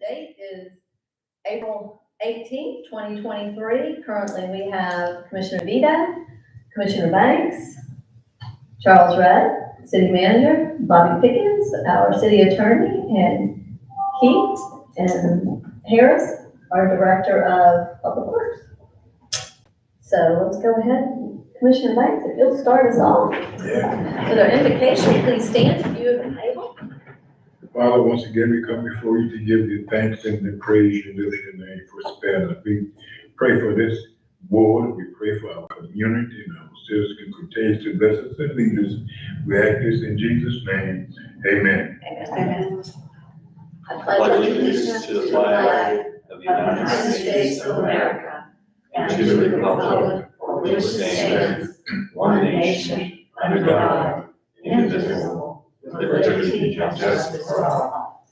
date is April 18th, 2023. Currently, we have Commissioner Vito, Commissioner Banks, Charles Rudd, City Manager, Bobby Pickens, our City Attorney, and Keith and Harris, our Director of Public Works. So let's go ahead. Commissioner Banks, if you'll start us off. Yeah. With our invocation, please stand if you have been able. Father, once again, we come before you to give you thanks and to praise you, lift your name for sparing us. We pray for this board. We pray for our community and our citizens who continue to bless us and lead us. We ask this in Jesus' name. Amen. Amen. I pledge allegiance to the flag of the United States of America and to the republic for which it stands, one nation, under God, indivisible, with liberty and justice for all.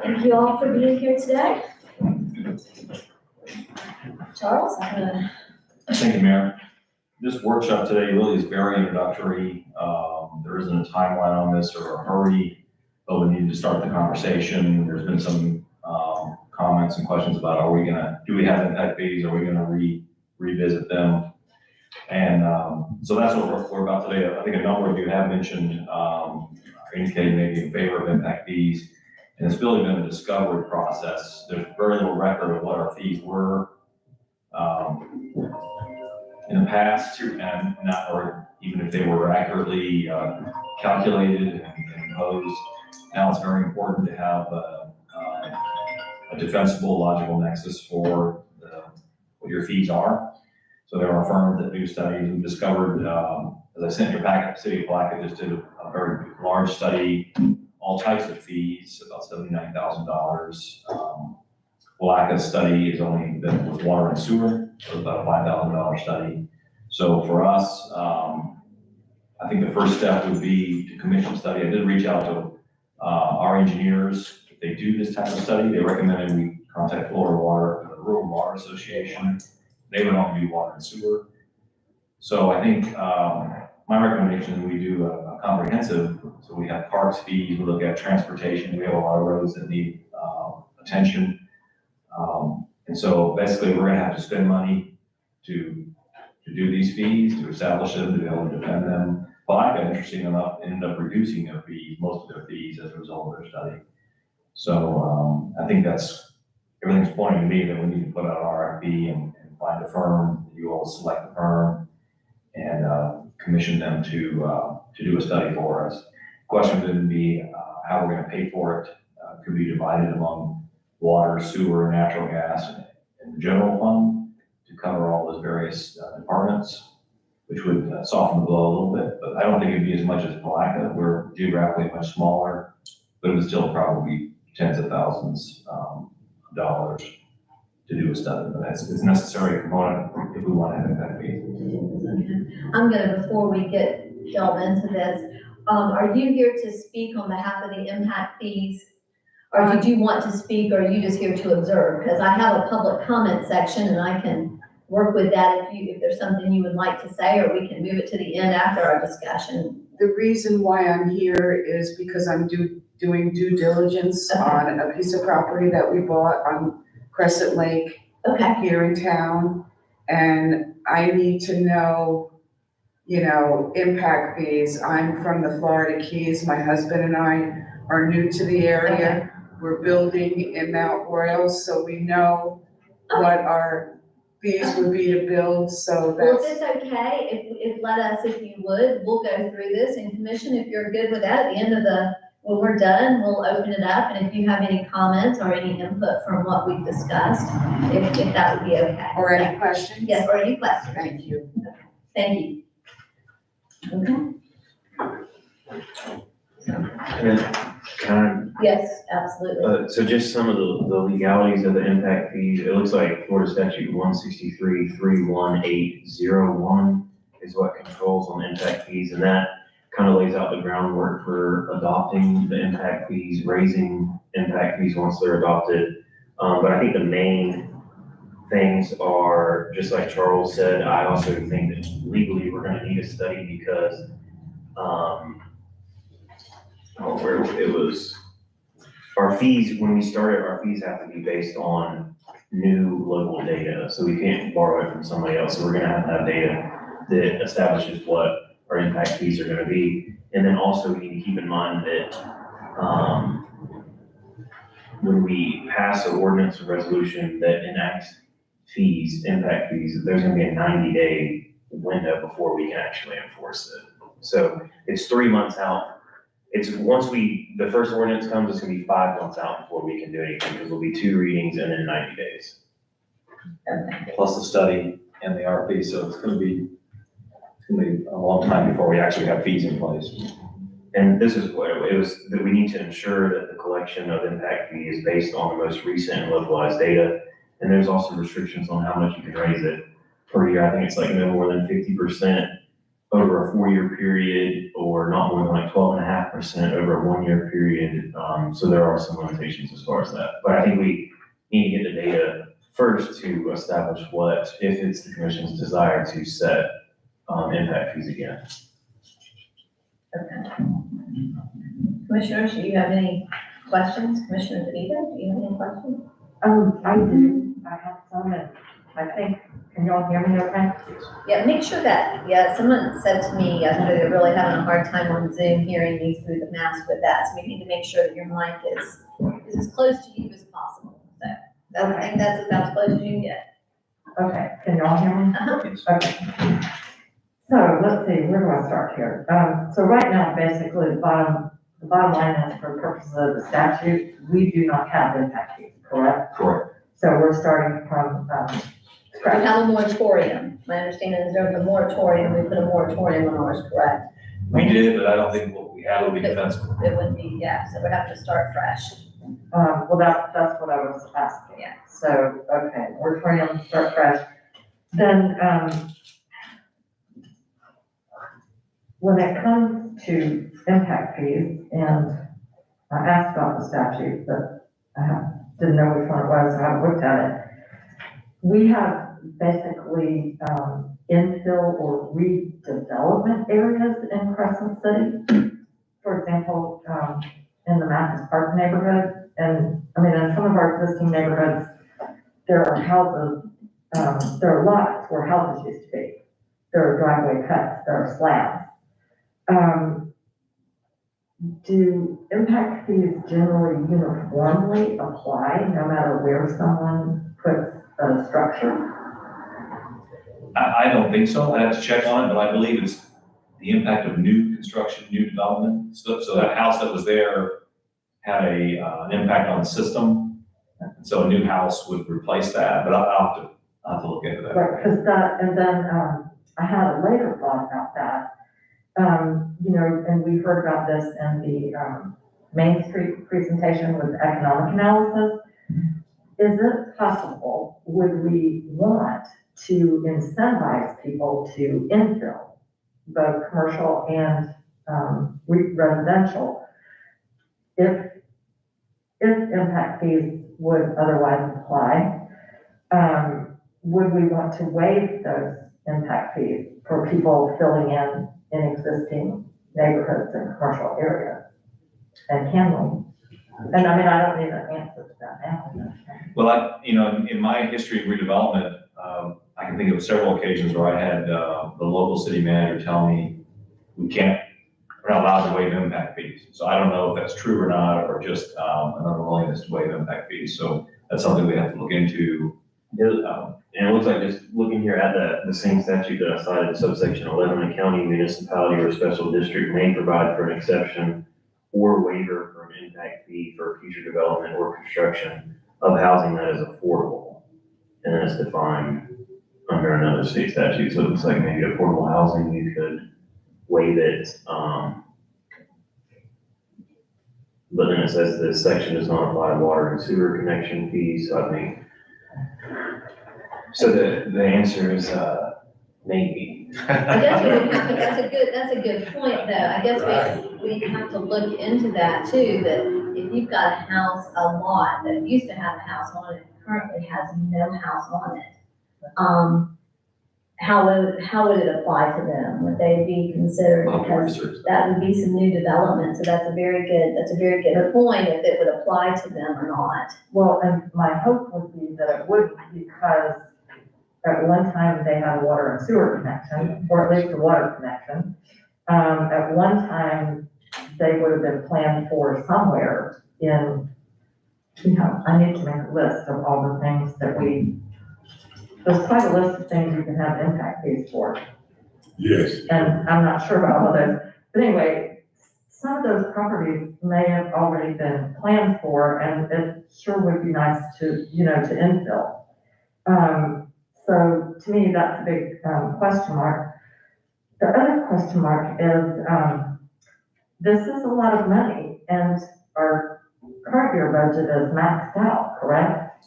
Thank you all for being here today. Charles, Thank you, Mayor. This workshop today really is very introductory. There isn't a timeline on this or a hurry, but we need to start the conversation. There's been some comments and questions about do we have impact fees? Are we gonna revisit them? And so that's what we're about today. I think a number of you have mentioned, indicating maybe in favor of impact fees. And it's really been a discovery process. There's very little record of what our fees were in the past, and not, or even if they were accurately calculated and imposed. Now it's very important to have a defensible, logical nexus for what your fees are. So there are firms that do studies and discovered, as I sent your packet, City of Palatka just did a very large study, all types of fees, about $79,000. Palaka's study is only been with water and sewer, so about a $5,000 study. So for us, I think the first step would be to commission a study. I did reach out to our engineers. If they do this type of study, they recommended we contact Florida Water, the Rural Water Association. They would only do water and sewer. So I think my recommendation is we do a comprehensive, so we have parks fees, we look at transportation, we have a lot of roads that need attention. And so basically we're gonna have to spend money to do these fees, to establish them, to be able to defend them. Palatka, interesting enough, ended up reducing their fees, most of their fees as a result of their study. So I think everything's pointing to me that we need to put out an RFP and find a firm, you all select the firm and commission them to do a study for us. Question would be how we're gonna pay for it. Could be divided among water, sewer, natural gas, and the general fund to cover all those various departments, which would soften the blow a little bit. But I don't think it'd be as much as Palatka. We're geographically much smaller, but it would still probably be tens of thousands of dollars to do a study. But it's a necessary component if we want to have impact fees. I'm gonna, before we delve into this, are you here to speak on behalf of the impact fees? Or did you want to speak, or are you just here to observe? Because I have a public comment section and I can work with that if there's something you would like to say, or we can move it to the end after our discussion. The reason why I'm here is because I'm doing due diligence on a piece of property that we bought on Crescent Lake here in town. And I need to know, impact fees. I'm from the Florida Keys. My husband and I are new to the area. We're building in Mount Royal, so we know what our fees would be to build, so Well, that's. if it's okay, if you would, we'll go through this in commission, if you're good with that, at the end of when we're done, we'll open it up, and if you have any comments or any input from what we've discussed, if that would be okay. Or any questions? Yes, or any questions. Thank you. Thank you. Okay. Yes, absolutely. So just some of the legalities of the impact fees, it looks like Florida statute 163-31801 is what controls on impact fees, and that kind of lays out the groundwork for adopting the impact fees, raising impact fees once they're adopted. But I think the main things are, just like Charles said, I also think that legally we're gonna need a study because, where it was, our fees, when we started, our fees have to be based on new local data, so we can't borrow it from somebody else, so we're gonna have data that establishes what our impact fees are gonna be. And then also, we need to keep in mind that, when we pass an ordinance or resolution that enacts fees, impact fees, there's gonna be a 90-day window before we can actually enforce it. So it's 3 months out. It's once the first ordinance comes, it's gonna be 5 months out before we can do anything, because there'll be 2 readings and then 90 days. Plus the study and the RP, so it's gonna be a long time before we actually have fees in place. And this is what it was, that we need to ensure that the collection of impact fee is based on the most recent and localized data. And there's also restrictions on how much you can raise it per year. I think it's like no more than 50% over a 4-year period, or not more than like 12.5% over a 1-year period. So there are some limitations as far as that. But I think we need to get the data first to establish what, if it's the commission's desire to set impact fees again. Okay. Commissioners, do you have any questions? Commissioner DeVito, do you have any questions? I do, I have some, and I think, can y'all hear me okay? Yeah, make sure that, someone said to me yesterday, they're really having a hard time on Zoom hearing me through the mask with that, so we need to make sure that your mic is as close to you as possible. So, I think that's about as close as you can get. Okay, can y'all hear me? Uh-huh. Okay. So, let's see, where do I start here? So right now, basically, the bottom line is, for purposes of the statute, we do not have impact fees, correct? Correct. So we're starting from, We scratch. have a moratorium. My understanding is there was a moratorium, we put a moratorium on ours, correct? We did, but I don't think what we have will be defensible. It would be, so we'd have to start fresh. Well, that's what I was asking. Yeah. So, okay, moratorium, start fresh. Then, when it comes to impact fees, and I asked about the statute, but didn't know which one it was, so I haven't looked at it. We have basically infill or redevelopment areas in Crescent City. For example, in the Mathis Park neighborhood, and I mean, in some of our existing neighborhoods, there are houses, there are lots where houses used to be. There are driveway cuts, there are slabs. Do impact fees generally uniformly apply no matter where someone puts a structure? I don't think so. I'd have to check on it, but I believe it's the impact of new construction, new development. So that house that was there had an impact on the system. So a new house would replace that, but I'll have to look into that. Right, because and then I had a later thought about that. And we heard about this in the Main Street presentation with economic analysis. Is it possible, would we want to incentivize people to infill both commercial and residential if impact fees would otherwise apply? Would we want to waive those impact fees for people filling in existing neighborhoods and commercial areas? And can we? And I mean, I don't need an answer to that now. Well, in my history of redevelopment, I can think of several occasions where I had the local city manager tell me, we're not allowed to waive impact fees. So I don't know if that's true or not, or just an unwillingness to waive impact fees. So that's something we have to look into. And it looks like, just looking here at the same statute that I cited, subsection 11, a county, municipality, or special district may provide for an exception or waiver for an impact fee for future development or construction of housing that is affordable. And then it's defined under another state statute. So it looks like maybe affordable housing, you could waive it. But then it says this section does not apply to water and sewer connection fees. So I think, so the answer is maybe. I guess that's a good point, though. I guess we have to look into that too, that if you've got a lot that used to have a house on it, currently has no house on it. how would it apply to them? Would they be considered? We'll have to Because research that. that would be some new development, so that's a very good point, if it would apply to them or not. Well, and my hope would be that it would, because at one time they had a water and sewer connection, or at least a water connection. At one time, they would have been planned for somewhere in, I need to make a list of all the things that there's quite a list of things you can have impact fees for. Yes. And I'm not sure about all those, but anyway, some of those properties may have already been planned for, and it sure would be nice to, to infill. So to me, that's a big, question mark. The other question mark is, this is a lot of money, and our current year budget is maxed out, correct?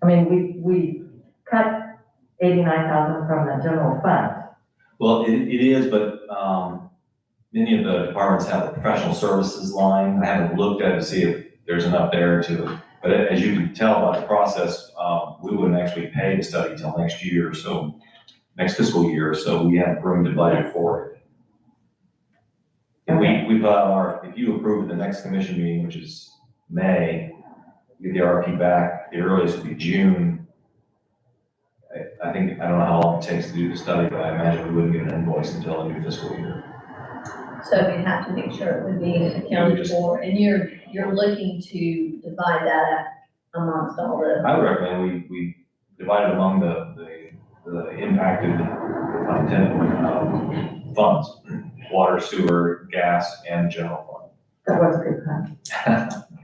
I mean, we cut 89,000 from the general fund. Well, it is, but, many of the departments have a professional services line. I haven't looked at it to see if there's enough there but as you can tell by the process, we wouldn't actually pay the study till next year, so next fiscal year, so we have room to budget for it. If we put out if you approve the next commission meeting, which is May, get the RFP back, the earliest would be June. I don't know how long it takes to do the study, but I imagine we wouldn't get an invoice until the new fiscal year. So we'd have to make sure it would be accounted for, and you're looking to divide that amongst all the. I would recommend we divide it among the impacted funds, water, sewer, gas, and general fund. That was a good point.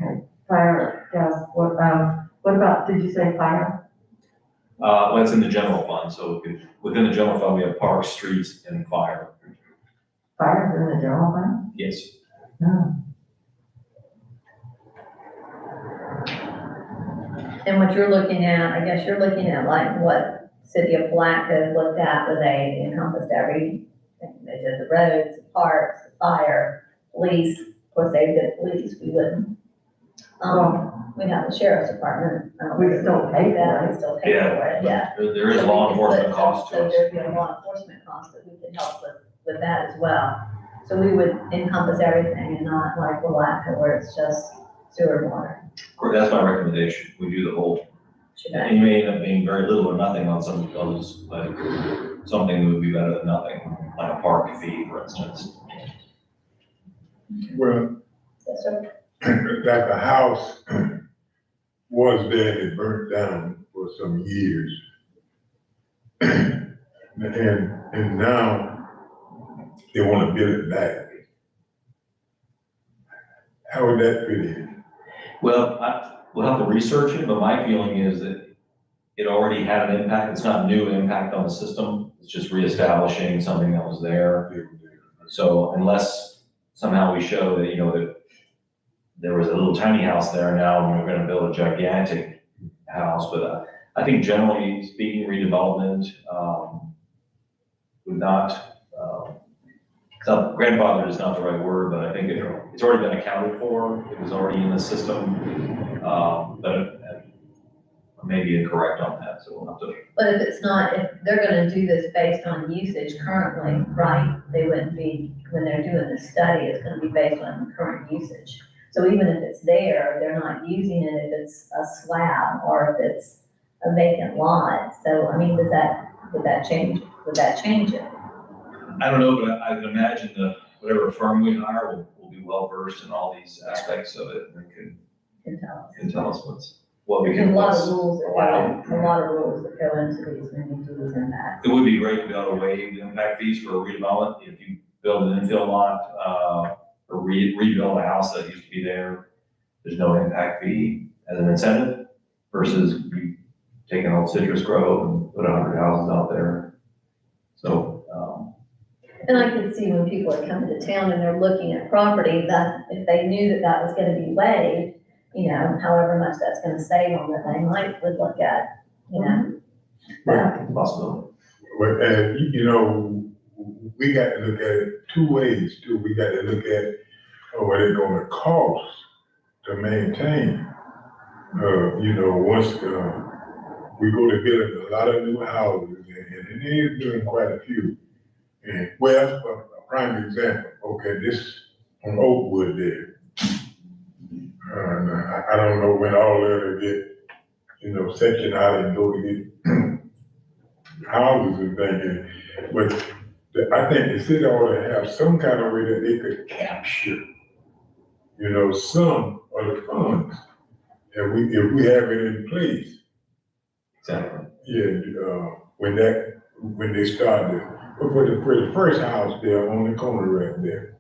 Okay, fire, gas, what about, did you say fire? Well, it's in the general fund, so within the general fund, we have parks, streets, and fire. Fire's in the general fund? Yes. No. And what you're looking at, I guess you're looking at like what City of Black has looked at, where they encompassed they did the roads, the parks, the fire, police. Of course, they did police, we wouldn't. We'd have the sheriff's department. We still pay for it. We still pay for it, yeah. There is So law we could enforcement put- cost to So us. there'd be a law enforcement cost that we could help with that as well. So we would encompass everything and not like Willaca where it's just sewer and water. That's my recommendation. We do the whole. Shebang. And you may end up being very little or nothing on some of those, like something that would be better than nothing, like a park fee, for instance. Well, Yes, sir. like the house was dead and burnt down for some years. And now they want to build it back. How would that fit in? Well, we'll have to research it, but my feeling is that it already had an impact. It's not new impact on the system. It's just reestablishing something that was there. So unless somehow we show that, that there was a little tiny house there now and we're gonna build a gigantic house, but I think generally speaking, redevelopment, would not, grandfather is not the right word, but I think it's already been accounted for. It was already in the system, but I may be incorrect on that, so we'll have to. But if it's not, if they're gonna do this based on usage currently, right, they wouldn't be, when they're doing the study, it's gonna be based on current usage. So even if it's there, they're not using it if it's a slab or if it's a vacant lot. So, I mean, would that change it? I don't know, but I would imagine whatever firm we hire will be well versed in all these aspects of it and can tell us what we There's can. a lot of rules allow. that go into these when you do these impacts. It would be great to be able to waive the impact fees for a redevelopment. If you build an infill lot, or rebuild a house that used to be there, there's no impact fee as an incentive versus you take an old citrus grove and put 100 houses out there. So, And I can see when people are coming to town and they're looking at property, that if they knew that was gonna be waived, however much that's gonna save on that, they would look at, yeah, possibility. But, we got to look at it two ways too. We got to look at what it's gonna cost to maintain, once we go to build a lot of new houses, and it is doing quite a few. And, well, a prime example, okay, this on Oakwood there. I don't know when all of it get, sectioned out and go to get houses and things, but I think the city ought to have some kind of way that they could capture, some of the funds. If we have it in place, Exactly. yeah, when they started, for the first house there on the corner right there.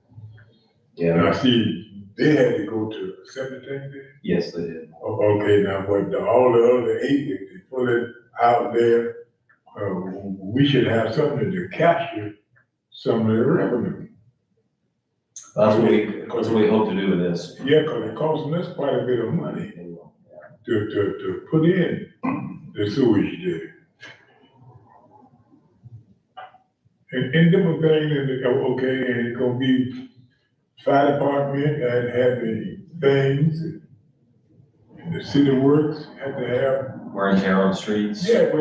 Yeah, Now, see, they had to go to cemetery there. yes, they did. Okay, now, but all the other 8, if they put it out there, we should have something to capture some of the revenue. That's what we hope to do with this. Yeah, because it costing us quite a bit of money to put in the sewage there. And different things, okay, and it's gonna be fire department and have the things, and the city works have to have, Wear and tear on the streets. yeah, and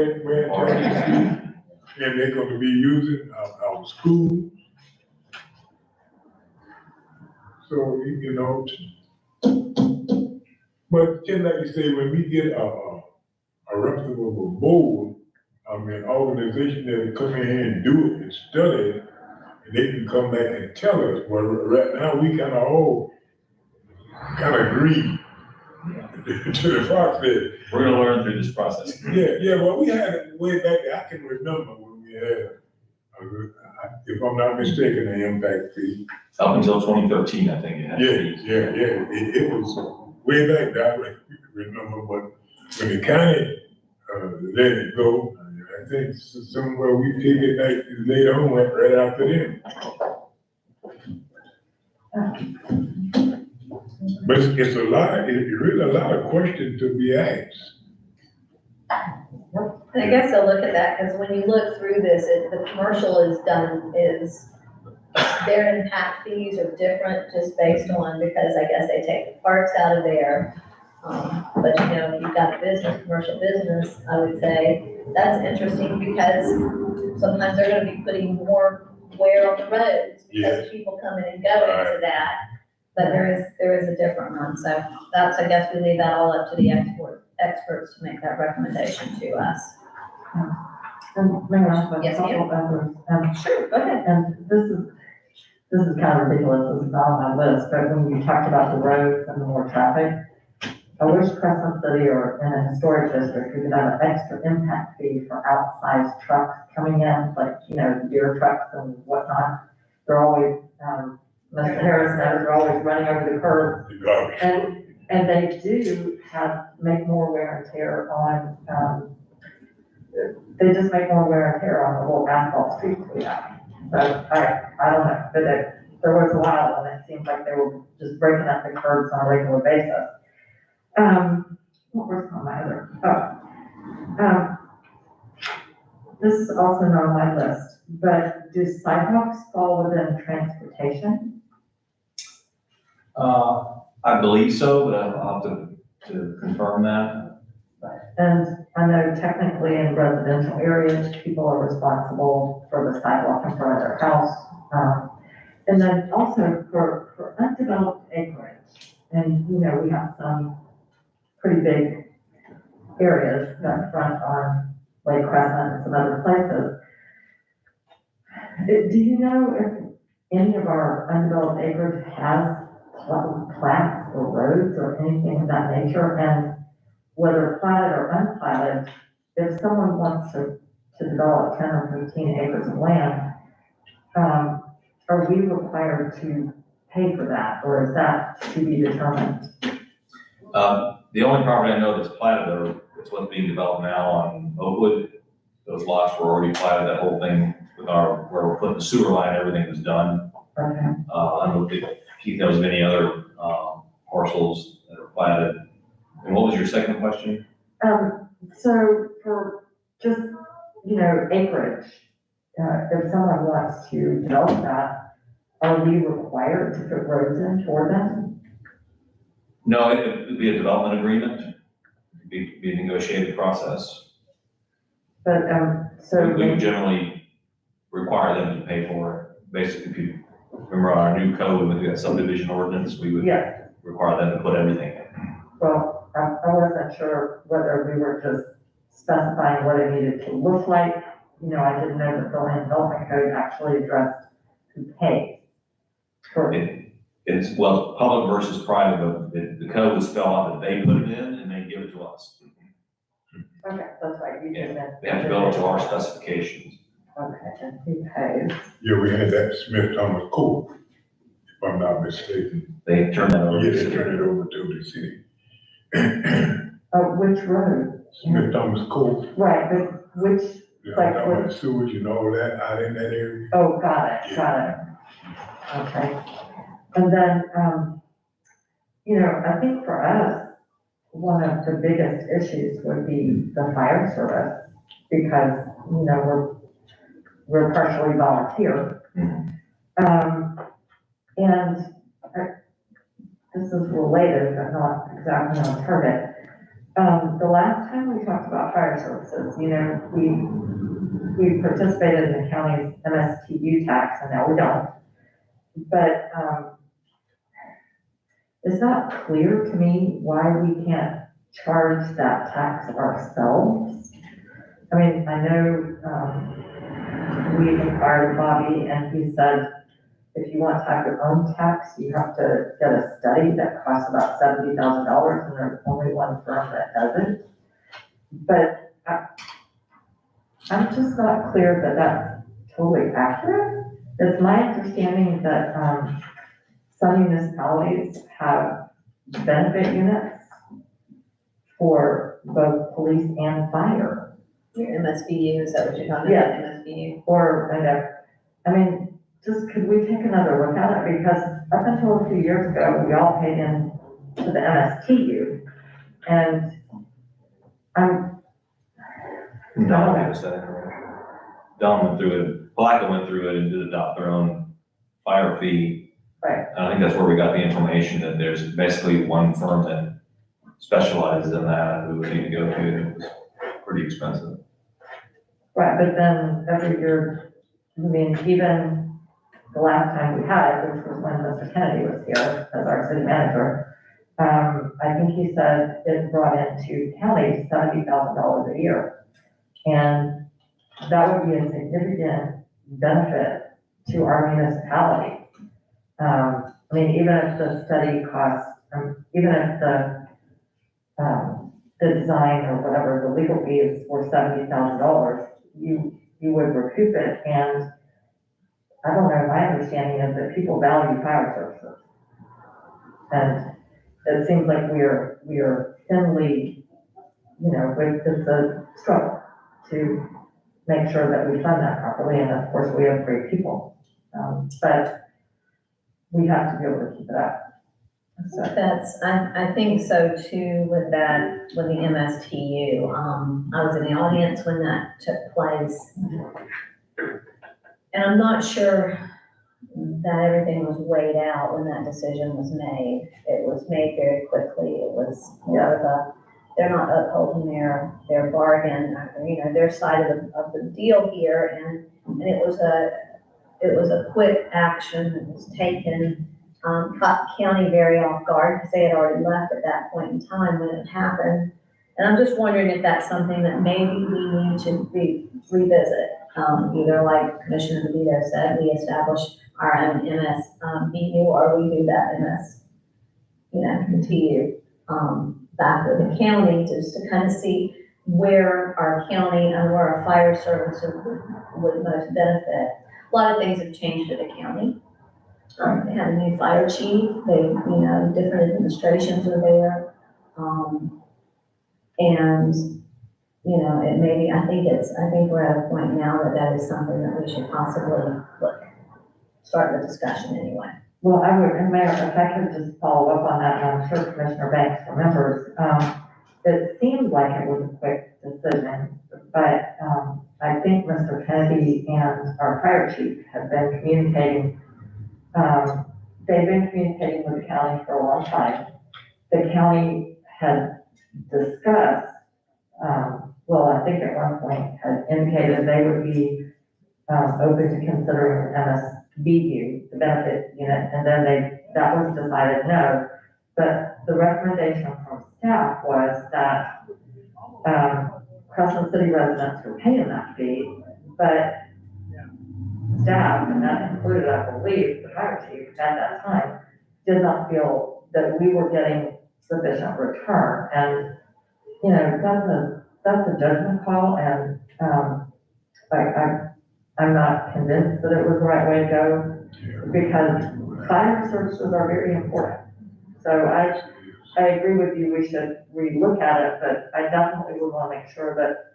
they're gonna be using our schools. So, but just like you say, when we get a reputable board, organization that will come in here and do it and study it, and they can come back and tell us, well, right now, we all agree to the process. We're gonna learn through this process. Yeah, well, we had it way back there, I can remember when we had, if I'm not mistaken, the impact fee. Up until 2013, I think it had. Yeah, it was way back there, I remember, but when the county, let it go, I think somewhere we figured that later on, went right after them. But it's really a lot of questions to be asked. And I guess I'll look at that, because when you look through this, the commercial their impact fees are different just based on, because I guess they take the parks out of there. But if you've got a commercial business, I would say that's interesting, because sometimes they're gonna be putting more wear on the roads because people come in and go into that. But there is a different one, so I guess we leave that all up to the experts to make that recommendation to us. And may I ask a Yes, couple of others? Sure, go ahead. And this is kind of ridiculous, this is not on my list, but when you talked about the roads and the more traffic, I wish Crescent City or in a historic district, we could have an extra impact fee for outsized trucks coming in, like, deer trucks and whatnot. They're always, Mr. Harris knows, they're always running over the curb. And they do make more wear and tear on, they just make more wear and tear on the little asphalt streets we have. So I don't know, but there was a while when it seemed like they were just breaking up the curbs on a regular basis. What was on my other, this is also not on my list, but do sidewalks fall within transportation? I believe so, but I'll have to confirm that. And I know technically in residential areas, people are responsible for the sidewalk in front of their house. And then also for undeveloped acreage, and we have some pretty big areas that front on Lake Crescent and some other places. Do you know if any of our undeveloped acreage has plats or roads or anything of that nature? And whether platted or unplatted, if someone wants to develop 10 or 15 acres of land, are we required to pay for that, or is that to be determined? The only property I know that's platted, it's what's being developed now on Oakwood. Those lots were already platted, that whole thing with where we're putting the sewer line, everything was done. Okay. I don't think Keith knows of any other parcels that are platted. And what was your second question? So for just, acreage, if someone wants to develop that, are we required to put roads in for them? No, it would be a development agreement. It'd be a negotiated process. But, so. We would generally require them to pay for it. Basically, if you remember our new code with the subdivision ordinance, we would Yeah, require them to put everything in. well, I wasn't sure whether we were just specifying what it needed to look like. You know, I didn't know that the land development code actually addressed who pays for it. It's, well, public versus private, but the code would spell out that they put it in and they give it to us. Okay, that's right, you just meant. They have to build it to our specifications. Okay, and who pays? Yeah, we had that Smith Thomas Court, if I'm not mistaken. They turn that over Yeah, to the they city. turned it over to the city. Oh, which road? Smith Thomas Court, Right, but which, yeah, Like talking about sewage and all that out in that area. oh, got it. Okay. And then, you know, I think for us, one of the biggest issues would be the fire service, because, you know, we're partially volunteer. And this is related, but not exactly on target. The last time we talked about fire services, you know, we participated in the county's MSTU tax, and now we don't. But, it's not clear to me why we can't charge that tax ourselves. I mean, I know, we inquired Bobby, and he said, if you want to have your own tax, you have to get a study that costs about $70,000, and there's only one firm that does it. But I'm just not clear that that's totally accurate. It's my understanding that, some municipalities have benefit units for both police and fire. Your MSBU, is that what you're talking about, MSBU? Or, I mean, just could we take another look at it? Because up until a few years ago, we all paid in to the MSTU. And Don gave us that information. Don went through it, Palaca went through it and did adopt their own fire fee. Right. And I think that's where we got the information that there's basically one firm that specializes in that we would need to go to. It was pretty expensive. right, but then every year, I mean, even the last time we had it, which was when Mr. Kennedy was here as our city manager, I think he said it brought into county $70,000 a year. And that would be a significant benefit to our municipality. I mean, even if the study costs, even if the design or whatever, the legal fees were $70,000, you would recoup it. And I don't know, my understanding is that people value fire services. And it seems like we are thinly, you know, it's a struggle to make sure that we fund that properly. And of course, we have great people. But we have to be able to keep it up. So, That's, I think so too with that, with the MSTU. I was in the audience when that took place. And I'm not sure that everything was weighed out when that decision was made. It was made very quickly. It was more of a, they're not upholding their bargain, you know, their side of the deal here. And it was a quick action that was taken, caught county very off guard because they had already left at that point in time when it happened. And I'm just wondering if that's something that maybe we need to revisit. Either like Commissioner DeVito said, we establish our own MSBU, or we do that TU, back with the county, just to kind of see where our county and where our fire services would most benefit. A lot of things have changed at the county. They had a new fire chief, different administrations are there. And, it maybe, I think we're at a point now that is something that we should possibly start the discussion anyway. well, I would, and Mayor, if I could just follow up on that, and I'm sure Commissioner Banks remembers, it seemed like it was a quick decision, but, I think Mr. Kennedy and our fire chief have been communicating, they've been communicating with the county for a long time. The county had discussed, well, I think at one point had indicated they would be open to considering MSBU, the benefit unit, and then that was decided no. But the recommendation from staff was that Crescent City residents were paying that fee, but staff, and that included, I believe, the fire chief at that time, did not feel that we were getting sufficient return. And, you know, that's a judgment call, and I'm not convinced that it was the right way to go, because fire services are very important. So I agree with you, we should relook at it, but I definitely would want to make sure that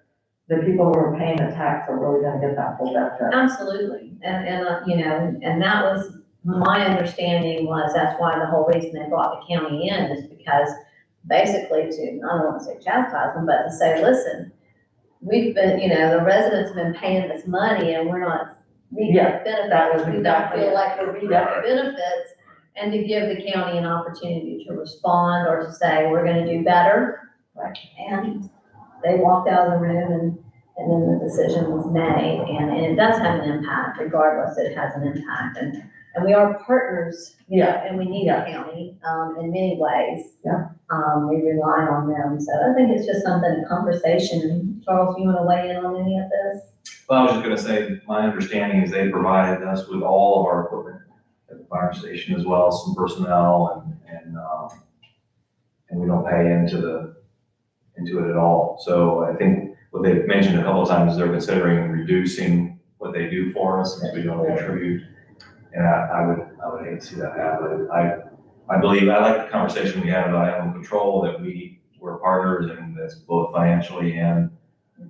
the people who are paying the tax are really gonna get that full benefit. Absolutely, and you know, and that was, my understanding was that's why the whole reason they brought the county in is because basically to, I don't want to say chastise them, but to say, listen, we've been, you know, the residents have been paying this money and we're not reaping the that was benefits. We don't exactly feel it. like we're reaping the benefits, and to give the county an opportunity to respond or to say, we're gonna do better. And they walked out of the room and then the decision was made, and it does have an impact, regardless, it has an impact, and we are partners, you know, and we need the county, in many ways. Yeah. We rely on them, so I think it's just something, a conversation. Charles, you wanna weigh in on any of this? Well, I was just gonna say, my understanding is they provided us with all of our equipment at the fire station, as well as some personnel, and we don't pay into it at all. So I think what they've mentioned a couple of times is they're considering reducing what they do for us, since we don't contribute. And I would hate to see that happen. I believe, I like the conversation we had about animal control, that we're partners, and that's both financially and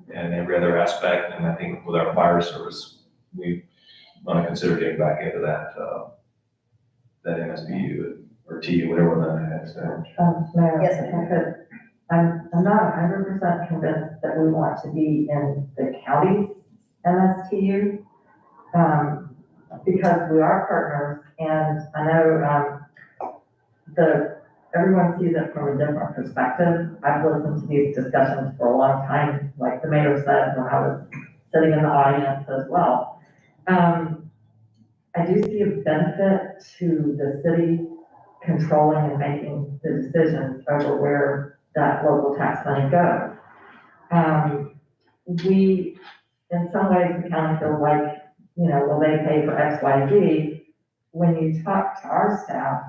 every other aspect. And I think with our fire service, we want to consider getting back into that MSBU or TU, whatever that is. Mayor, Yes, if I could, I'm not 100% convinced that we want to be in the county's MSTU, because we are partners, and I know, everyone sees it from a different perspective. I've listened to these discussions for a long time, like the mayor said, when I was sitting in the audience as well. I do see a benefit to the city controlling and making the decisions over where that local tax money goes. We, in some ways, the county feels like, you know, well, they pay for X, Y, Z. When you talk to our staff,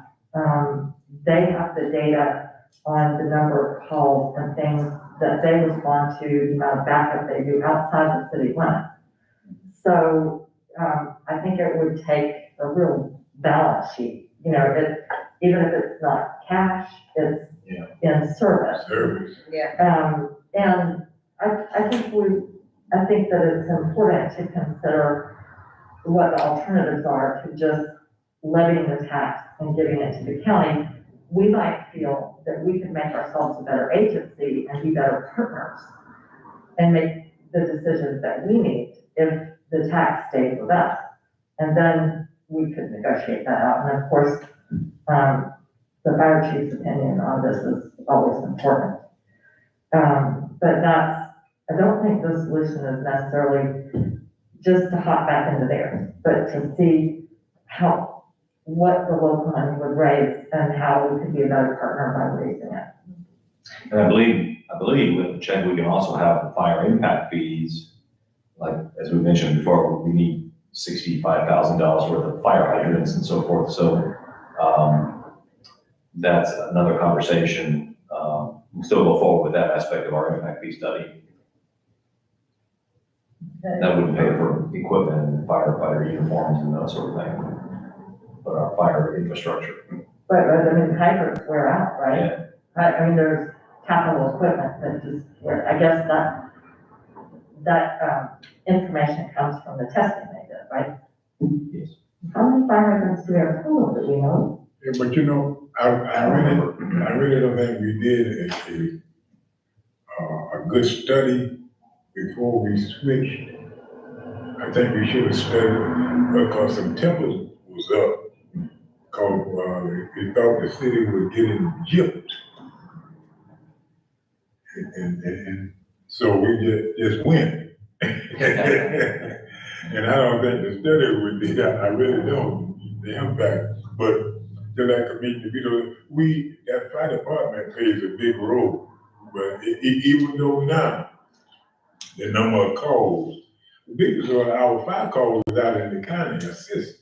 they have the data on the number of calls and things that they respond to, the amount of backup they do outside the city limits. So, I think it would take a real balance sheet, you know, even if it's not cash, it's in service. Yeah. And I think that it's important to consider what the alternatives are to just levying the tax and giving it to the county. We might feel that we could make ourselves a better agency and be better partners and make the decisions that we need if the tax stays with us. And then we could negotiate that out. And of course, the fire chief's opinion on this is always important. But I don't think the solution is necessarily just to hop back into theirs, but to see what the local money would raise and how we could be a better partner by raising it. And I believe with the check, we can also have fire impact fees. Like, as we mentioned before, we need $65,000 worth of fire hydrants and so forth. So, that's another conversation. We'll still go forward with that aspect of our impact fee study. That wouldn't pay for equipment and firefighter uniforms and that sort of thing, but our fire infrastructure. But I mean, hydrants wear out, right? Yeah. Right, I mean, there's capital equipment that just, I guess that information comes from the testing they did, right? Yes. How many fire hydrants do we have total, do we know? Yeah, but you know, I really don't think we did a good study before we switched. I think we should have studied, because some tempers was up, because they thought the city was getting gypped. And So we just win. And I don't think the study would be that, I really don't, the impact, but to that community, that fire department plays a big role. But even though now, the number of calls, the biggest of our fire calls is out in the county assist.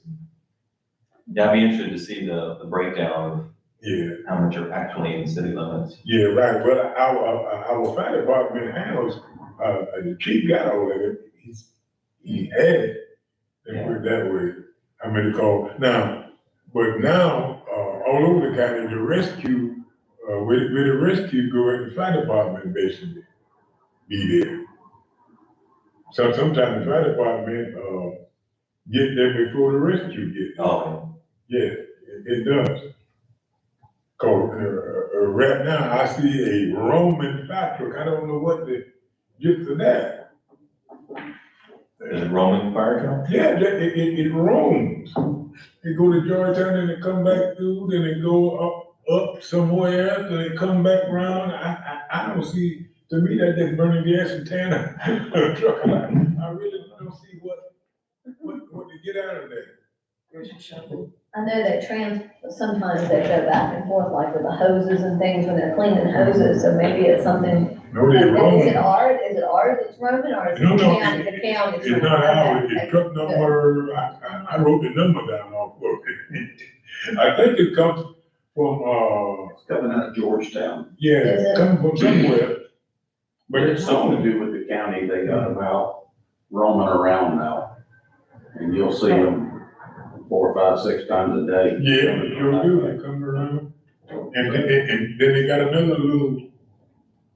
Yeah, I'd be interested to see the breakdown Yeah, of how much are actually in city limits. yeah, right, but our fire department handles, the chief got all of it, he had it, let's put it that way, how many calls. Now, but now, all over the county, the rescue, with the rescue go at the fire department basically be there. So sometimes the fire department, get there before the rescue get there. Oh, Yeah, it does. Cause, right now, I see a Roman fire truck, I don't know what the gist of that. there's a Roman fire truck? Yeah, it roams. It go to Georgetown and it come back through, then it go up somewhere else, and it come back around. I don't see, to me, that just burning gas and tearing a truck. I really don't see what to get out of that. I know that sometimes they go back and forth, like with the hoses and things when they're cleaning hoses, so maybe it's something. No, they roam. Is it ours that's roaming, or is it No, the no, county, the county? It's not ours, Okay, it's truck number, I wrote the number down off of it. I think it comes from, It's coming out of Georgetown. yeah, Is it it? comes from somewhere. But It's it's something to do with the county, they got about roaming around now. And you'll see them 4, 5, 6 times a day. yeah, they sure do, they come around. And then they got another little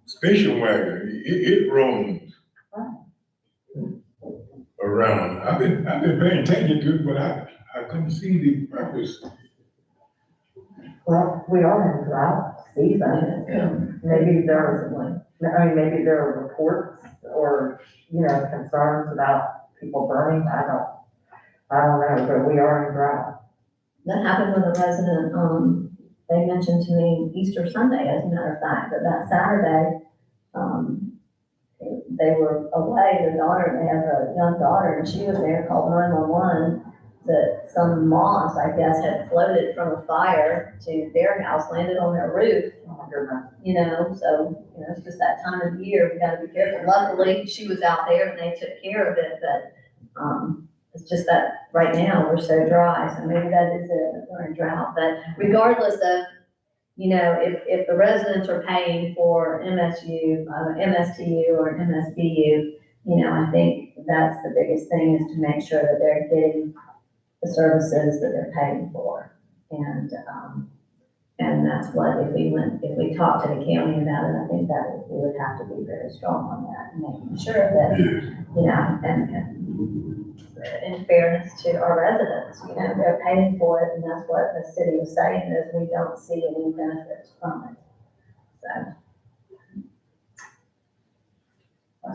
station wagon, it roams around. I've been paying attention to it, but I couldn't see the purpose. Well, we are in drought season. Maybe maybe there are reports or, concerns about people burning. I don't know, but we are in drought. That happened with a resident, they mentioned to me Easter Sunday, as a matter of fact, that Saturday, they were away, they have a young daughter, and she was there, called 911, that some moss, I guess, had floated from a fire to their house, landed on their roof, Oh my goodness. so, it's just that time of year, we gotta be careful. Luckily, she was out there and they took care of it, but, it's just that right now we're so dry, so maybe that is it, that we're in drought. But regardless of, if the residents are paying for MSTU or MSBU, I think that's the biggest thing, is to make sure that they're getting the services that they're paying for. And that's what, if we talk to the county about it, I think that we would have to be very strong on that, and making sure that, and in fairness to our residents, they're paying for it, and that's what the city is saying, is we don't see any benefits from it.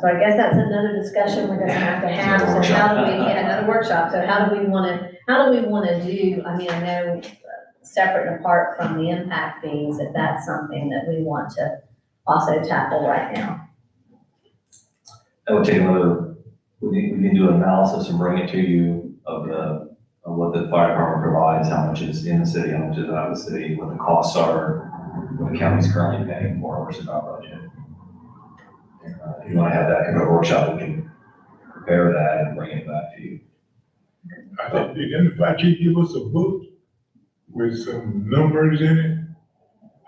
So I guess that's another discussion we're gonna have to have, so how do we, another workshop, so how do we wanna do, I know separate and apart from the impact fees, if that's something that we want to also tackle right now. That would take we can do an analysis and bring it to you of what the fire department provides, how much is in the city, how much is out of the city, what the costs are, what the county's currently paying for versus our budget. If you want to have that kind of workshop, we can prepare that and bring it back to you. I think, didn't the fire chief give us a book with some numbers in it?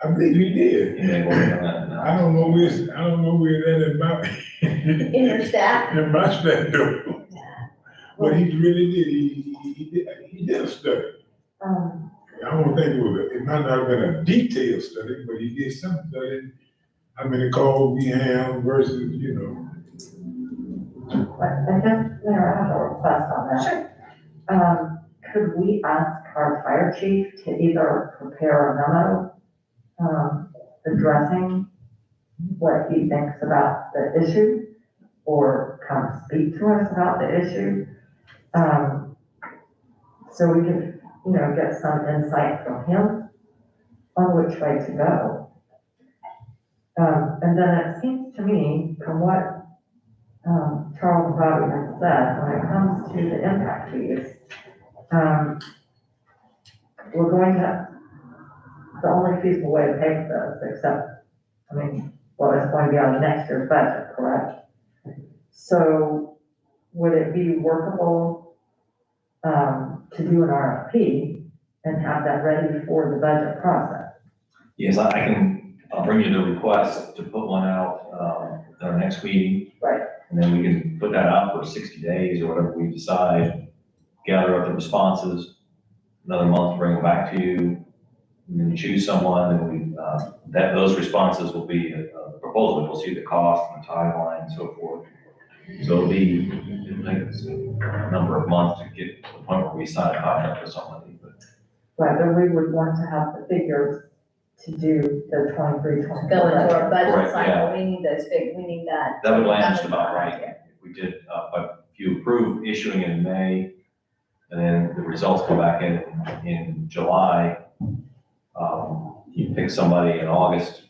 I believe he did. You may want to have that I don't know where that in my. In your staff? In my staff, though. But he really did, he did a study. I don't think it might not have been a detailed study, but he did some study, how many calls we have versus, But I guess, Mayor, I have a request on that. Sure. Could we ask our fire chief to either prepare a memo, addressing what he thinks about the issue, or come speak to us about the issue? So we could, get some insight from him on which way to go. And then it seems to me, from what, Charles and Bobby have said, when it comes to the impact fees, we're going to, the only feasible way to pay for this, except, I mean, well, it's going to be on the next year's budget, correct? So would it be workable, to do an RFP and have that ready for the budget process? Yes, I'll bring you the request to put one out, at our next meeting. Right. And then we can put that out for 60 days or whatever we decide, gather up the responses, another month, bring them back to you, and then you choose someone, and we, those responses will be a proposal, we'll see the cost and the timeline and so forth. So it'll take us a number of months to get to the point where we sign a contract with somebody, but Right, but we would want to have the figures to do the 23, 24. Go into our budget Correct, cycle, yeah. we need those big, we need that. that would land us That would about be right. yeah. If we did, but if you approve issuing in May, and then the results come back in July, you pick somebody in August.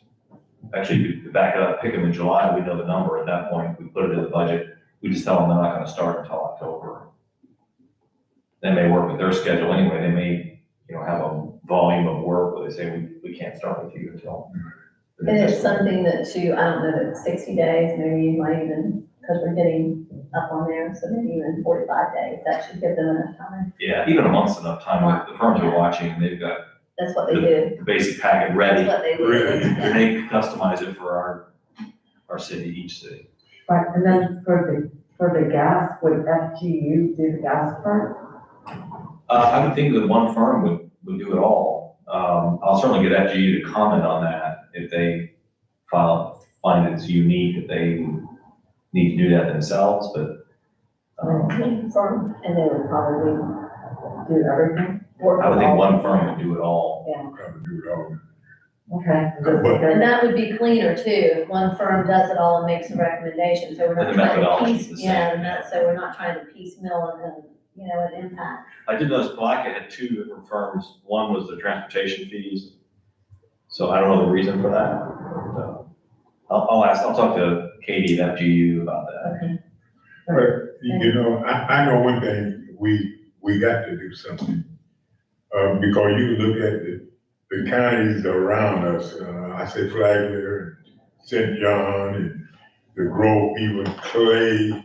Actually, you could back it up, pick them in July, we know the number at that point, we put it in the budget, we just tell them they're not gonna start until October. They may work with their schedule anyway, they may, have a volume of work where they say, we can't start with you until. And it's something that too, I don't know, that 60 days, maybe you might even, because we're getting up on there, so maybe even 45 days, that should give them enough time. Yeah, even a month's enough time, the firms are watching, they've got That's what they do. the basic packet ready, That's what they do. Ready. and they customize it for our city, each city. Right, and then for the gas, would FGU do the gas part? I would think that one firm would do it all. I'll certainly get FGU to comment on that if they find it's unique, that they need to do that themselves, but, Firm, and they would probably Do everything? work. I would with think all- one firm would do it all. Probably do it all. Okay. And that would be cleaner too, if one firm does it all and makes a recommendation, so we're not And the trying to methodology is piece, the yeah, same, and that, so we're not trying to piecemeal and then, an impact. I did notice Blackett had two different firms. One was the transportation fees. So I don't know the reason for that. So I'll talk to Katie at FGU about that. Okay. But, I know one thing, we got to do something. Because you look at the counties around us, I say Flagler, St. John, and the Grove, even Clay,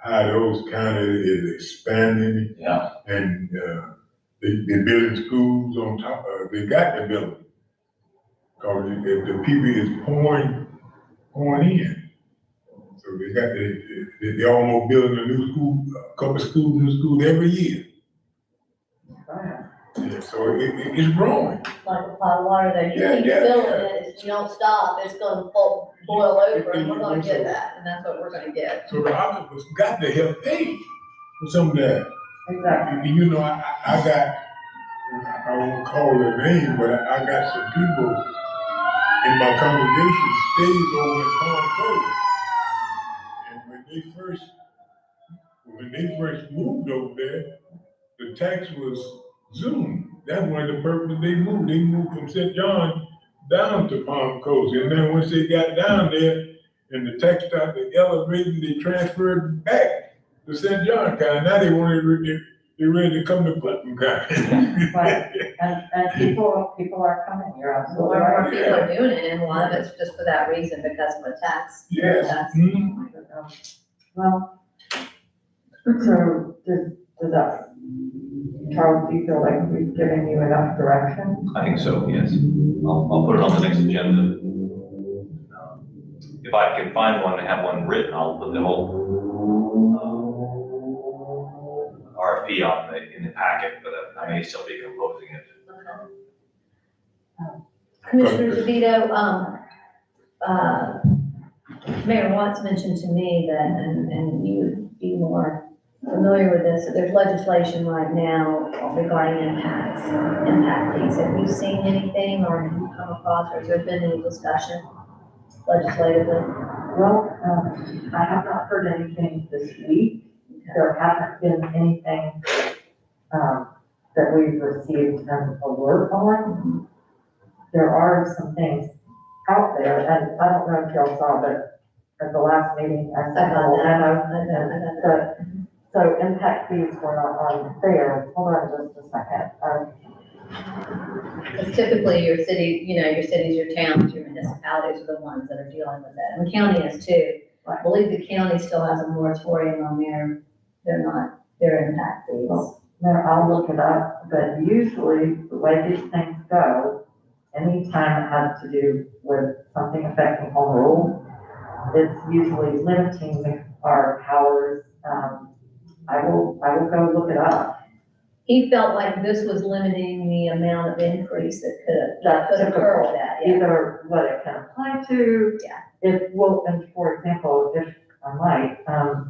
how those counties is expanding. Yeah. And, they building schools on top, they got the building. Cause the people is pouring in. So they got they almost building a new school, a couple of new schools every year. Yeah, so it's growing. Like a pot of water there, you Yeah, keep yeah, filling yeah. it, if you don't stop, it's gonna boil over, and we're gonna get that, and that's what we're gonna get. So the octopus got to help pay for some of that. Exactly. And I got, I won't call their name, but I got some people in my congregation stays over in Palm Coast. And when they first moved over there, the tax was Zoom. That's one of the purposes they moved. They moved from St. John down to Palm Coast. And then once they got down there and the tax started elevating, they transferred back to St. John County. Now they're ready to come to Putnam County. Right. And people are coming, you're absolutely More and more right. people are doing it, and a lot of it's just for that reason, because of the tax. Yes. Tax. Mhm. Well, so does that, Charles, do you feel like we've given you enough direction? I think so, yes. I'll put it on the next agenda. If I can find one and have one written, I'll put the whole RFP in the packet, but I may still be composing it. Commissioner DeVito, Mayor Watts mentioned to me that, and you would be more familiar with this, that there's legislation right now regarding impact fees. Have you seen anything, or have you come across, or has there been any discussion legislatively? Well, I have not heard anything this week. There hasn't been anything, that we've received an alert on. There are some things out there, and I don't know if y'all saw, but at the last meeting, I sent a little memo. But, so impact fees were not on there. Hold on just a second. Because typically your city, your cities, your towns, your municipalities are the ones that are dealing with that. And the county is too. I believe the county still has a moratorium on their impact fees. No, I'll look it up, but usually the way these things go, anytime it has to do with something affecting home rule, it's usually limiting our powers. I will go look it up. He felt like this was limiting the amount of increase that could occur with that, yeah. Either what it can apply to. Yeah. And for example, if I might,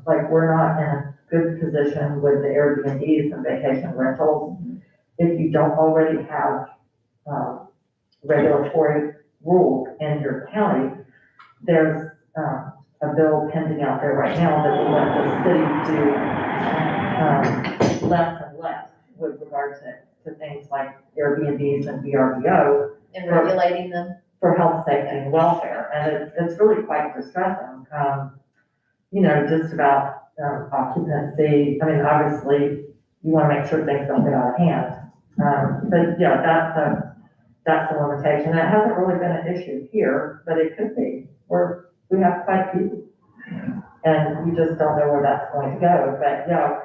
like, we're not in a good position with the Airbnbs and vacation rentals. If you don't already have, regulatory rules in your county, there's, a bill pending out there right now that will let the city do, less and less with regard to things like Airbnbs and VRBO. And regulating them. For health, safety, and welfare, and it's really quite distressing. Just about occupancy. I mean, obviously, you want to make sure things don't get out of hand. But yeah, that's a limitation. It hasn't really been an issue here, but it could be. We have quite a few, and we just don't know where that's going to go. But yeah,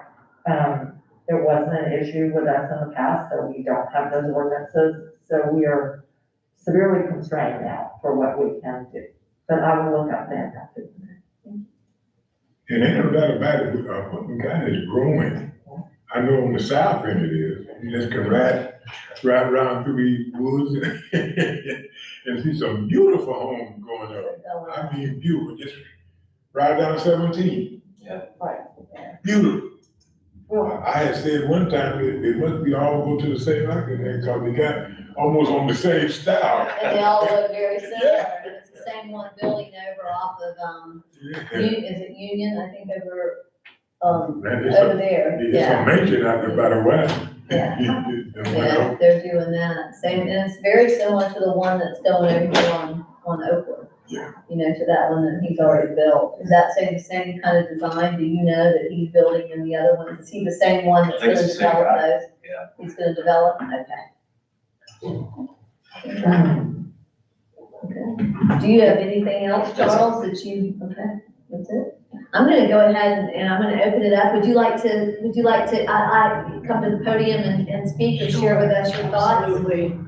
it wasn't an issue with us in the past, so we don't have those ordinances. So we are severely constrained now for what we can do. But I will look up that. And ain't no doubt about it, Putnam County is growing. I know on the south end it is. You just can ride around through these woods and see some beautiful homes going up. I mean, beautiful, just ride down 17. Yeah. Right. Beautiful. Well, I had said one time, it must be all go to the same architect, because they got almost on the same style. And they all look very similar. Yeah. And it's the same one building over off of, Yeah. is it Union? I think over, Man, it's over a, there. it's Yeah. a mansion out there by the way. Yeah. Yeah, they're doing that. Same, and it's very similar to the one that's going over here on Oakwood. Yeah. To that one that he's already built. Is that the same kind of design? Do you know that he's building in the other one? Is he the same one that's I think gonna it's the same develop guy. those? Yeah. He's gonna develop, okay. Do you have anything else, Charles, okay, that's it? I'm gonna go ahead and I'm gonna open it up. Would you like to, I come to the podium and speak or share with us your thoughts? Absolutely.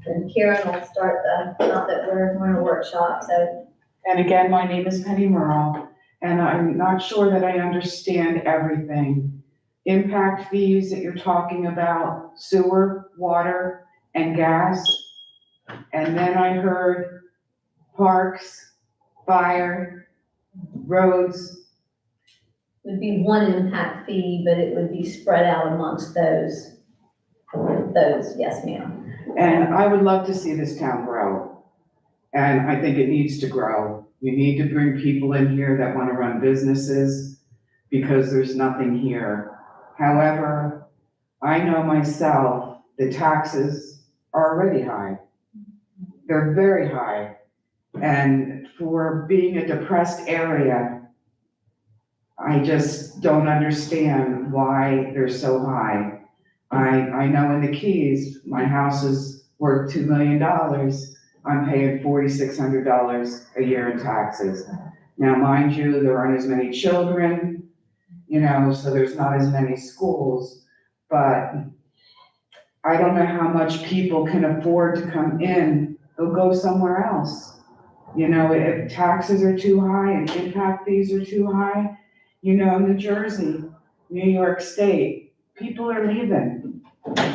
And Karen will start not that we're in a workshop, so. And again, my name is Penny Merle, and I'm not sure that I understand everything. Impact fees that you're talking about, sewer, water, and gas. And then I heard parks, fire, roads. Would be one impact fee, but it would be spread out amongst those, yes, ma'am. And I would love to see this town grow. And I think it needs to grow. You need to bring people in here that want to run businesses because there's nothing here. However, I know myself, the taxes are already high. They're very high. And for being a depressed area, I just don't understand why they're so high. I know in the Keys, my house is worth $2 million. I'm paying $4,600 a year in taxes. Now, mind you, there aren't as many children, so there's not as many schools, but I don't know how much people can afford to come in. They'll go somewhere else. If taxes are too high and impact fees are too high, New Jersey, New York State, people are leaving.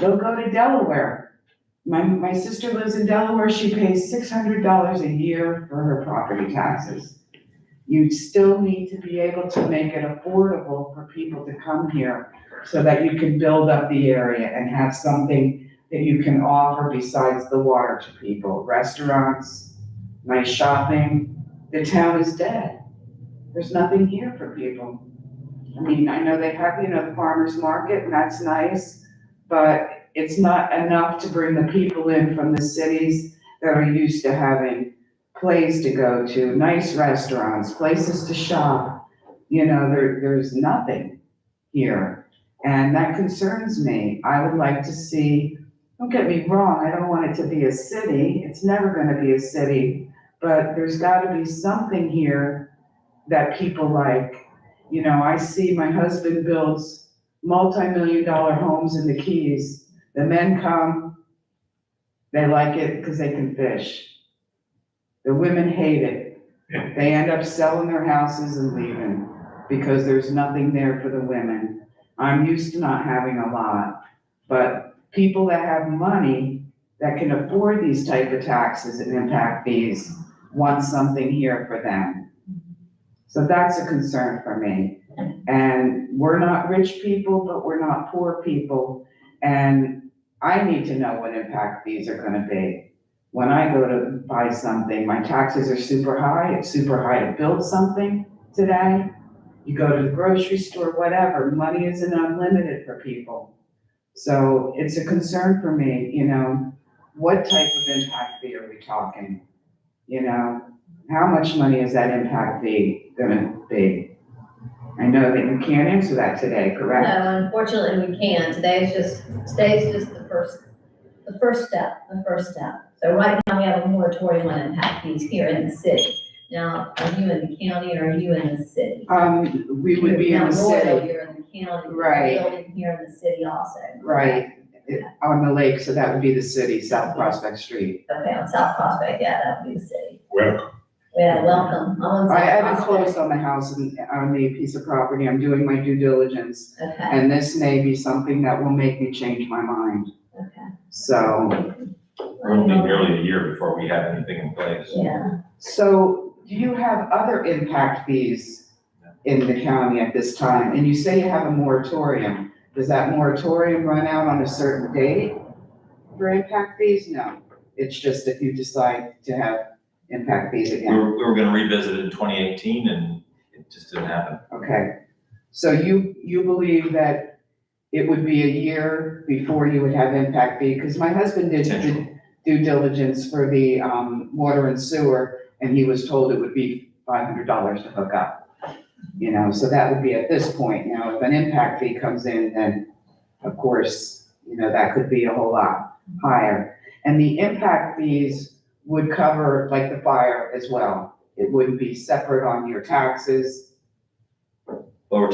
They'll go to Delaware. My sister lives in Delaware. She pays $600 a year for her property taxes. You still need to be able to make it affordable for people to come here so that you can build up the area and have something that you can offer besides the water to people. Restaurants, nice shopping. The town is dead. There's nothing here for people. I mean, I know they have, the farmer's market, and that's nice, but it's not enough to bring the people in from the cities that are used to having plays to go to, nice restaurants, places to shop. You know, there's nothing here. And that concerns me. I would like to see, don't get me wrong, I don't want it to be a city. It's never gonna be a city. But there's gotta be something here that people like. You know, I see my husband builds multi-million-dollar homes in the Keys. The men come, they like it because they can fish. The women hate it. They end up selling their houses and leaving because there's nothing there for the women. I'm used to not having a lot, but people that have money that can afford these type of taxes and impact fees want something here for them. So that's a concern for me. And we're not rich people, but we're not poor people. And I need to know what impact fees are gonna be. When I go to buy something, my taxes are super high. It's super high to build something today. You go to the grocery store, whatever, money isn't unlimited for people. So it's a concern for me, you know, what type of impact fee are we talking? You know, how much money is that impact fee gonna be? I know that you can't answer that today, correct? No, unfortunately, we can't. Today's just the first step. So right now, we have a moratorium on impact fees here in the city. Now, are you in the county or are you in the city? We would be in the Now, Royal, city, you're in the county. Right. We're building here in the city also. right, on the lake, so that would be the city, South Prospect Street. Okay, on South Prospect, yeah, that would be the city. Welcome. Yeah, welcome. I'm on I South haven't Prospect. closed on the house and on the piece of property, I'm doing my due diligence. Okay, And this may be something that will make me change my mind, okay. so. It'll be nearly a year before we have anything in place. Yeah. So do you have other impact fees in the county at this time? And you say you have a moratorium. Does that moratorium run out on a certain date for impact fees? No. It's just if you decide to have impact fees We again. were gonna revisit it in 2018 and it just didn't happen. Okay. So you believe that it would be a year before you would have impact fee? Because my husband did Potentially. due diligence for the water and sewer, and he was told it would be $500 to hook up. You know, so that would be at this point. Now, if an impact fee comes in, then of course, you know, that could be a whole lot higher. And the impact fees would cover like the fire as well. It wouldn't be separate on your taxes. But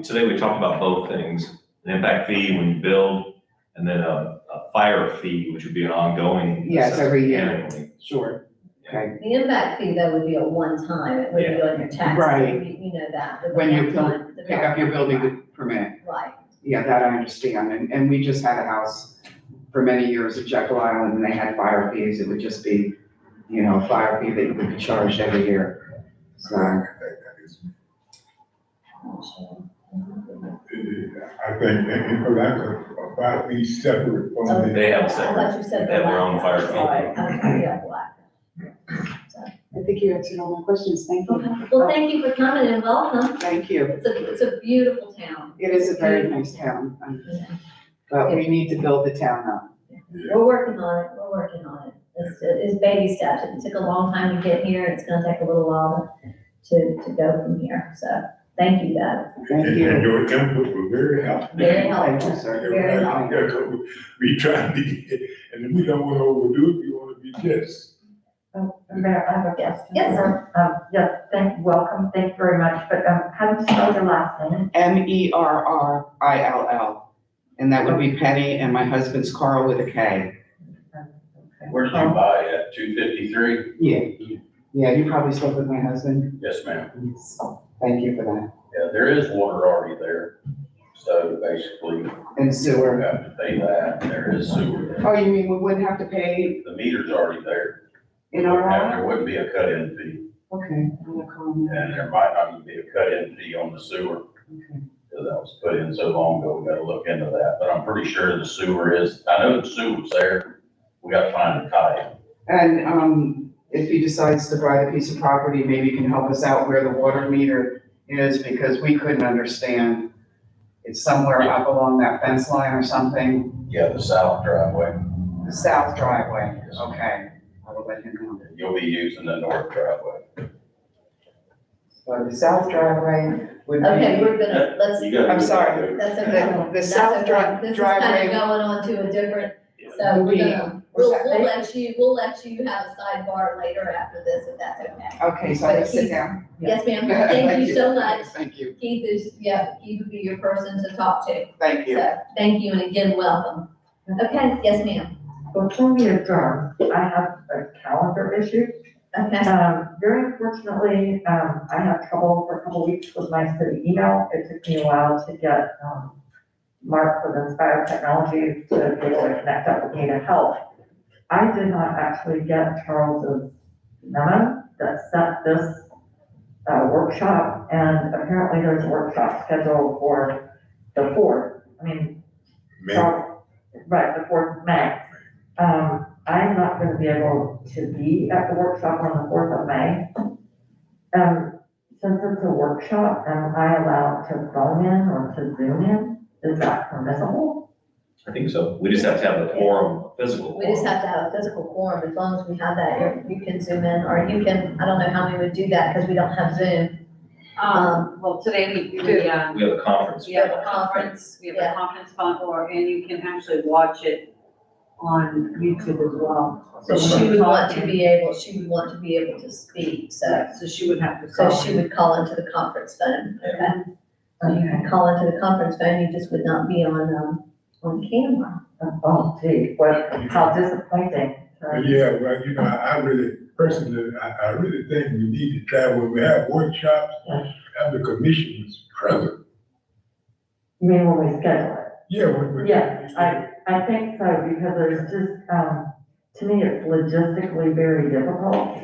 today we talked about both things, an impact fee when you build, and then a fire fee, which would be an ongoing. Yes, every year. annually. Sure. Okay. The impact fee, though, would be a one-time, it would be on your taxes. Right. You know that. but the When you one-time- the Pick up your building one-time, permit. Right. Yeah, that I understand. And we just had a house for many years at Jekyll Island, and they had fire fees. It would just be, you know, a fire fee that you would be charged every year. So, I think, and like a fire fee separate from the. They have I thought separate, you said they have their own fire Right, fee. yeah, black. I think you answered all my questions. Thank you. Okay, well, thank you for coming and welcome. Thank you. It's a beautiful town. It is a very nice town, Yeah. but we need to build the town up. We're working on it. It's baby steps. It took a long time to get here, and it's gonna take a little while to go from here, so thank you, Doug. Thank And you. your input was very helpful. Very Thank helpful. you, sir. Very helpful. We trying to get, and we don't want to overdo it, we want to be just. Mayor, I have a question. Yes, sir. Yes, welcome, thank you very much, but, how do you spell your last name? MERRILL. And that would be Penny, and my husband's Carl with a K. Where did you buy at, 253? Yeah, you probably spoke with my husband. Yes, ma'am. Thank you for that. Yeah, there is water already there, so basically, And we sewer. have to pay that, there is sewer there. Oh, you mean we wouldn't have to pay The meter's already there. in our And own? there wouldn't be a cut-in fee, Okay, I'm gonna call him. and there might not even be a cut-in fee on the sewer. Okay. So that was put in so long ago, we gotta look into that, but I'm pretty sure the sewer is, I know the sewer's there, we gotta find a tie-in. And, if he decides to buy the piece of property, maybe he can help us out where the water meter is, because we couldn't understand. It's somewhere up along that fence line or something, Yeah, the south driveway. the south driveway, okay, all let him know. You'll be using the north driveway. So the south driveway would be. Okay, we're gonna, let's, You gotta I'm do sorry. that. that's okay. The That's south okay. This is kind driveway- of going on to a different, so we're gonna, we'll let you have a sidebar later after this, if that's okay. Okay, so I can sit down. Yes, ma'am, thank you so much. Thank you, Keith is, Keith would be your person to talk to. thank you. So, thank you, and again, welcome. Okay, yes, ma'am. Before we adjourn, I have a calendar issue. Okay, Very unfortunately, I had trouble for a couple weeks with my city email. It took me a while to get, Mark with Inspire Technologies to be able to connect up with me to help. I did not actually get Charles's memo that set this, workshop, and apparently there's a workshop scheduled for the 4th. I mean, right, the 4th of May. I'm not gonna be able to be at the workshop on the 4th of May. Since it's a workshop, am I allowed to phone in or to Zoom in? Is that permissible? I think so. We just have to have the quorum, physical we just quorum. have to have a physical quorum, as long as we have that, you can zoom in, or you can, I don't know how we would do that, because we don't have Zoom. Well, today we, We have a conference. we have a conference, we have Yeah. a conference phone, and you can actually watch it on YouTube as well. So she would want to be able to speak, so, So she would have to so call. she would call into the conference phone, okay? So you can call into the conference phone, you just would not be on camera. Oh, gee, what, how disappointing. Yeah, well, you know, I really, personally, I really think we need to try, when we have workshops, have the commissioners present. You mean when we schedule it? Yeah, when. Yes, I think so, because there's just, to me, it's logistically very difficult.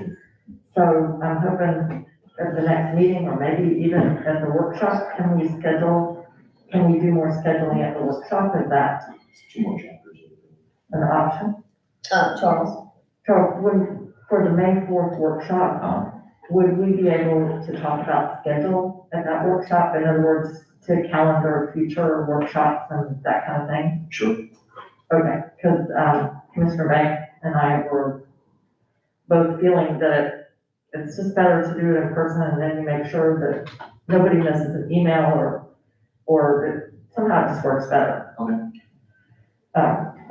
So I'm hoping at the next meeting, or maybe even at the workshop, can we do more scheduling at the workshop? Is that Two more chapters. an option? Charles? So for the May 4th workshop, would we be able to talk about schedule at that workshop? In other words, to calendar future workshops and that kind of thing? Sure. Okay, because Commissioner Banks and I were both feeling that it's just better to do it in person, and then you make sure that nobody misses an email or it somehow it just works better. Okay.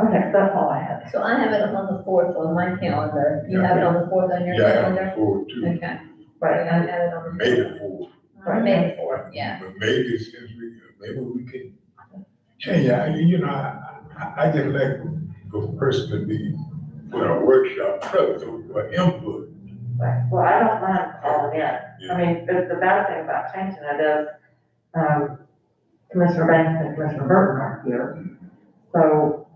Okay, that's all I had. So I have it on the 4th on my calendar, you have it on the 4th on your Yeah, I calendar? have forward too, Okay. Right, I have it on the May the 4th. Right. May the 4th, yeah. But maybe since maybe we can change, you know, I just like for a person to be, for a workshop present, for input. right. Well, I don't mind calling in. I mean, the bad thing about changing it is, Commissioner Banks and Commissioner Burton aren't here. So,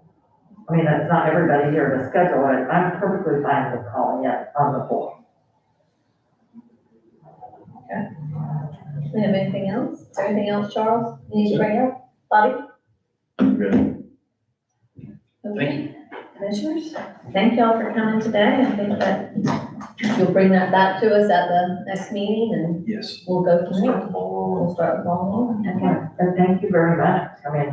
I mean, it's not everybody here to schedule it. I'm perfectly fine with calling in on the 4th. We have anything else? Is there anything else, Charles, you need to bring up? Bobby? Good. Okay. Commissioners, thank y'all for coming today. I think that you'll bring that back to us at the next meeting, and Yes. we'll go from Start there. the ball rolling. We'll start the ball rolling. Okay. And thank you very much. I mean,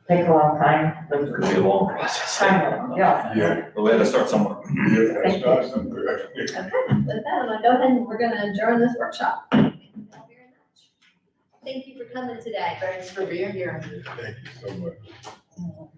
takes a long time. It could be a long process. Yeah. Yeah. But we had to start somewhere. Yeah, that's start somewhere. Okay, with that, I'm gonna go ahead and we're gonna adjourn this workshop. Thank you all very much. Thank you for coming today. Thanks for being here. Thank you so much.